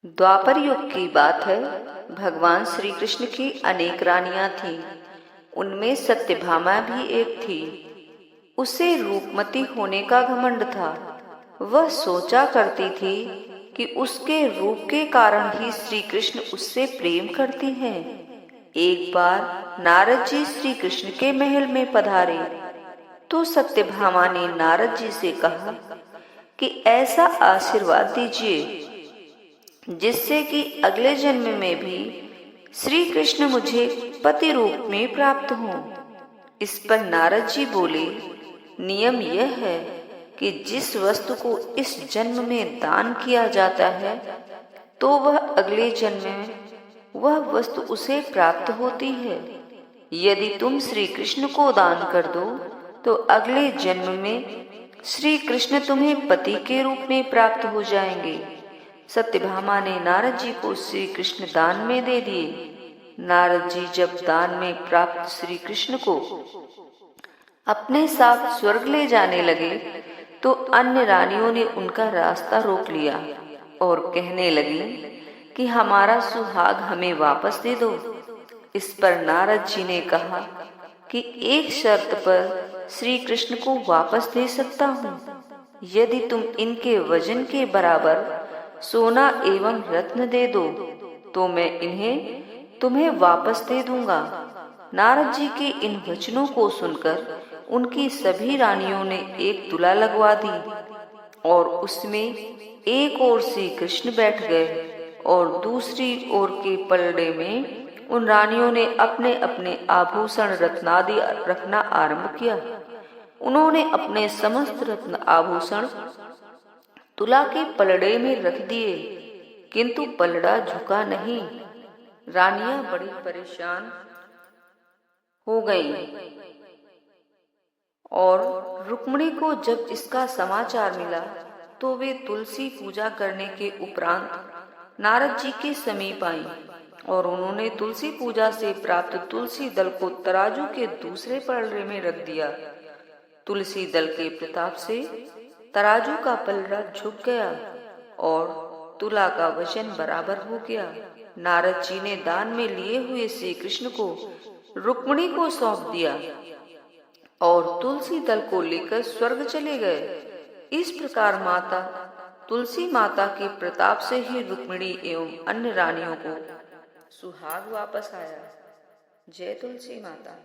द्वापर युग की बात है। भगवान श्री कृष्ण की अनेक रानियां थीं। उनमें सत्यभामा भी एक थी। उसे रूपमती होने का घमंड था। वह सोचा करती थी कि उसके रूप के कारण ही श्री कृष्ण उससे प्रेम करते हैं। एक बार नारद जी श्री कृष्ण के महल में पधारे तो सत्यभामा ने नारद जी से कहा कि ऐसा आशीर्वाद दीजिए जिससे कि अगले जन्म में भी श्री कृष्ण मुझे पति रूप में प्राप्त हों। इस पर नारद जी बोले, नियम यह है कि जिस वस्तु को इस जन्म में दान किया जाता है तो वह अगले जन्म में वह वस्तु उसे प्राप्त होती है। यदि तुम श्री कृष्ण को दान कर दो तो अगले जन्म में श्री कृष्ण तुम्हें पति के रूप में प्राप्त हो जाएंगे। सत्यभामा ने नारद जी को श्री कृष्ण दान में दे दिए। नारद जी जब दान में प्राप्त श्री कृष्ण को अपने साथ स्वर्ग ले जाने लगे तो अन्य रानियों ने उनका रास्ता रोक लिया और कहने लगी कि हमारा सुहाग हमें वापस दे दो। इस पर नारद जी ने कहा कि एक शर्त पर श्री कृष्ण को वापस दे सकता हूँ। यदि तुम इनके वजन के बराबर सोना एवं रत्न दे दो तो मैं इन्हें तुम्हें वापस दे दूंगा। नारद जी के इन वचनों को सुनकर उनकी सभी रानियों ने एक तुला लगवा दी और उसमें एक ओर श्री कृष्ण बैठ गए और दूसरी ओर के पलड़े में उन रानियों ने अपने अपने आभूषण रत्नादि रखना आरंभ किया। उन्होंने अपने समस्त रत्न आभूषण तुला के पलड़े में रख दिए, किंतु पलड़ा झुका नहीं। रानियां बड़ी परेशान हो गईं और रुक्मिणी को जब इसका समाचार मिला तो वे तुलसी पूजा करने के उपरांत नारद जी के समीप आईं और उन्होंने तुलसी पूजा से प्राप्त तुलसी दल को तराजू के दूसरे पलड़े में रख दिया। तुलसी दल के प्रताप से तराजू का पलड़ा झुक गया और तुला का वजन बराबर हो गया। नारद जी ने दान में लिए हुए श्री कृष्ण को रुक्मिणी को सौंप दिया और तुलसी दल को लेकर स्वर्ग चले गए। इस प्रकार माता तुलसी माता के प्रताप से ही रुक्मिणी एवं अन्य रानियों को सुहाग वापस आया। जय तुलसी माता।